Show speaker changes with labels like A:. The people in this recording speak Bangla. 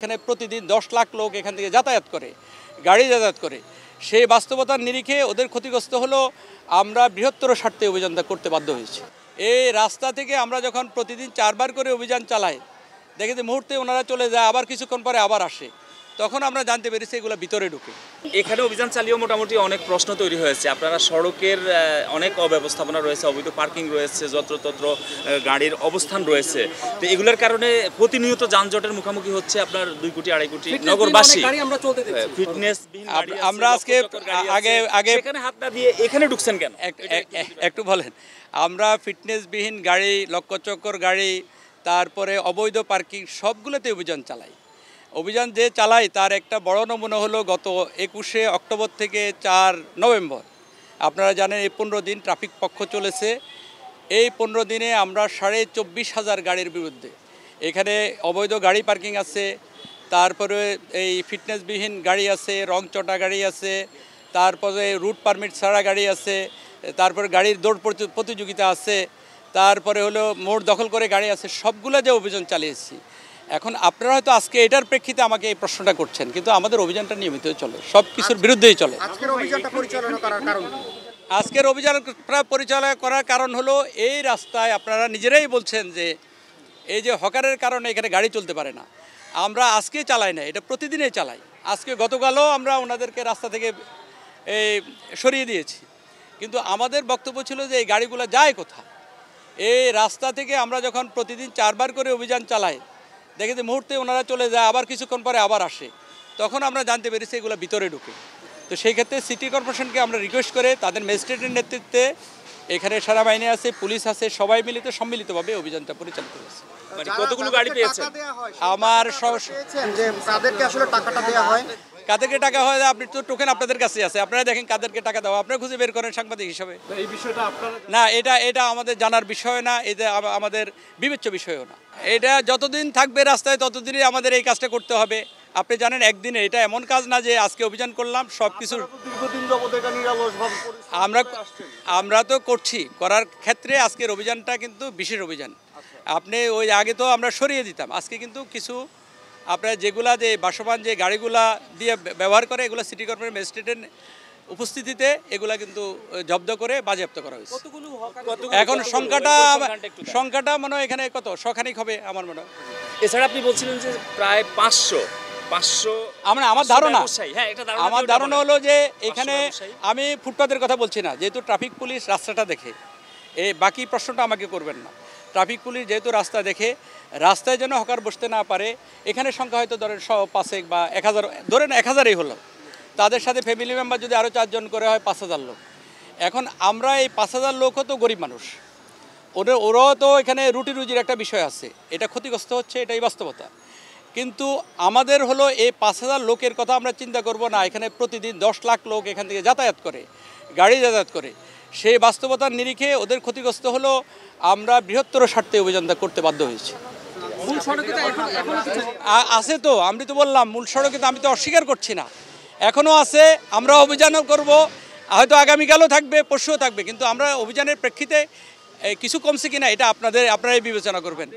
A: এখানে প্রতিদিন 10 লাখ লোক এখান থেকে যাতায়াত করে, গাড়ি যাতায়াত করে। সেই বাস্তবতার নিরিখে ওদের ক্ষতিগ্রস্ত হলো, আমরা বৃহত্তর স্বার্থে অভিযানটা করতে বাধ্য হয়েছি। এই রাস্তা থেকে আমরা যখন প্রতিদিন 4 বার করে অভিযান চালাই, দেখি যে মুহূর্তে ওনারা চলে যায়, আবার কিছুক্ষণ পরে আবার আসে, তখন আমরা জানতে পেরেছি এগুলো ভিতরে ঢুকে।
B: এখানে অভিযান চালিয়েও মোটামুটি অনেক প্রশ্ন তৈরি হয়েছে। আপনারা সড়কের অনেক অব্যবস্থাপনা রয়েছে, অবৈধ পার্কিং রয়েছে, যত্রতত্র গাড়ির অবস্থান রয়েছে। তো এগুলোর কারণে প্রতিনিয়ত যানজটের মুখোমুখি হচ্ছে আপনার 2 কোটি 2.5 কোটি নগরবাসী। ফিটনেস
A: আমরা আজকে আগে
B: এখানে হাত না দিয়ে এখানে ঢুকছেন কেন
A: একটু বলেন। আমরা ফিটনেসবিহীন গাড়ি, লক্ষ্যচক্কর গাড়ি, তারপরে অবৈধ পার্কিং সবগুলোতে অভিযান চালাই। অভিযান যে চালাই তার একটা বড় নমুনা হলো গত 21শে অক্টোবর থেকে 4 নভেম্বর। আপনারা জানেন এই 15 দিন ট্রাফিক পক্ষ চলেছে। এই 15 দিনে আমরা 24,500 গাড়ির বিরুদ্ধে, এখানে অবৈধ গাড়ি পার্কিং আছে, তারপরে এই ফিটনেসবিহীন গাড়ি আছে, রং চটা গাড়ি আছে, তারপরে রুট পারমিট ছাড়া গাড়ি আছে, তারপরে গাড়ির দৌড় প্রতিযোগিতা আছে, তারপরে হলো মোড় দখল করে গাড়ি আছে, সবগুলো যে অভিযান চালিয়েছি। এখন আপনারা হয়তো আজকে এটার প্রেক্ষিতে আমাকে এই প্রশ্নটা করছেন, কিন্তু আমাদের অভিযানটা নিয়মিত চলে, সব কিছুর বিরুদ্ধেই চলে।
C: আজকের অভিযানটা পরিচালনা করার কারণ কি?
A: আজকের অভিযান পরিচালনা করার কারণ হলো এই রাস্তায় আপনারা নিজেরাই বলছেন যে এই যে হকারের কারণে এখানে গাড়ি চলতে পারে না। আমরা আজকে চালাই না, এটা প্রতিদিনই চালাই। আজকে গতকালও আমরা ওনাদেরকে রাস্তা থেকে সরিয়ে দিয়েছি, কিন্তু আমাদের বক্তব্য ছিল যে এই গাড়িগুলো যায় কোথায়। এই রাস্তা থেকে আমরা যখন প্রতিদিন 4 বার করে অভিযান চালাই, দেখি যে মুহূর্তে ওনারা চলে যায়, আবার কিছুক্ষণ পরে আবার আসে, তখন আমরা জানতে পেরেছি এগুলো ভিতরে ঢুকে। তো সেই ক্ষেত্রে সিটি কর্পোরেশনকে আমরা রিকোয়েস্ট করে তাদের ম্যাজিস্ট্রেটের নেতৃত্বে এখানে সেনাবাহিনী আছে, পুলিশ আছে, সবাই মিলিত সম্মিলিতভাবে অভিযানটা পরিচালিত হয়েছে।
B: মানে কতগুলো গাড়ি পেয়েছেন?
A: আমার
C: যে তাদেরকে আসলে টাকাটা দেওয়া হয়,
A: কাদেরকে টাকা হয়, আপনি তো টোকেন আপনাদের কাছে আছে, আপনারা দেখেন কাদেরকে টাকা দেওয়া, আপনারা খুঁজে বের করেন সাংবাদিক হিসাবে।
D: এই বিষয়টা আপনারা
A: না, এটা আমাদের জানার বিষয় না, এটা আমাদের বিবেচ্য বিষয়ও না। এটা যতদিন থাকবে রাস্তায় ততদিনই আমাদের এই কাজটা করতে হবে। আপনি জানেন একদিনে, এটা এমন কাজ না যে আজকে অভিযান করলাম সব কিছু।
D: দীর্ঘদিন যাবত এটা নিরলসভাবে
A: আমরা তো করছি, করার ক্ষেত্রে আজকের অভিযানটা কিন্তু বিশেষ অভিযান। আপনি ওই আগে তো আমরা সরিয়ে দিতাম, আজকে কিন্তু কিছু আপনার যেগুলা যে বাসমান যে গাড়িগুলা দিয়ে ব্যবহার করে, এগুলো সিটি কর্পোরেশন ম্যাজিস্ট্রেটের উপস্থিতিতে এগুলা কিন্তু জব্দ করে বাজেয়াপ্ত করা হয়েছে। এখন সংখ্যাটা মনে হয় এখানে কত শখানিক হবে আমার মনে হয়।
B: এছাড়া আপনি বলছিলেন যে প্রায় 500
A: আমার ধারণা হলো যে এখানে আমি ফুটপাতের কথা বলছি না, যেহেতু ট্রাফিক পুলিশ রাস্তাটা দেখে, এই বাকি প্রশ্নটা আমাকে করবেন না। ট্রাফিক পুলিশ যেহেতু রাস্তা দেখে, রাস্তায় যেন হকার বসতে না পারে, এখানে সংখ্যা হয়তো ধরেন 500 বা 1000, ধরেন 1000ই হলো, তাদের সাথে ফ্যামিলি মেম্বার যদি আরও 4 জন করে হয় 5000 লোক। এখন আমরা এই 5000 লোকও তো গরিব মানুষ, ওরাও তো এখানে রুটি রুজির একটা বিষয় আছে, এটা ক্ষতিগ্রস্ত হচ্ছে, এটাই বাস্তবতা। কিন্তু আমাদের হলো এই 5000 লোকের কথা আমরা চিন্তা করব না, এখানে প্রতিদিন 10 লাখ লোক এখান থেকে যাতায়াত করে, গাড়ি যাতায়াত করে। সেই বাস্তবতার নিরিখে ওদের ক্ষতিগ্রস্ত হলো, আমরা বৃহত্তর স্বার্থে অভিযানটা করতে বাধ্য হয়েছি। আছে তো, আমি তো বললাম মূল সড়কে তো আমি তো অস্বীকার করছি না, এখনও আছে, আমরা অভিযানও করব, হয়তো আগামীকালও থাকবে, পরশুও থাকবে, কিন্তু আমরা অভিযানের প্রেক্ষিতে কিছু কমছে কিনা এটা আপনারাই বিবেচনা করবেন।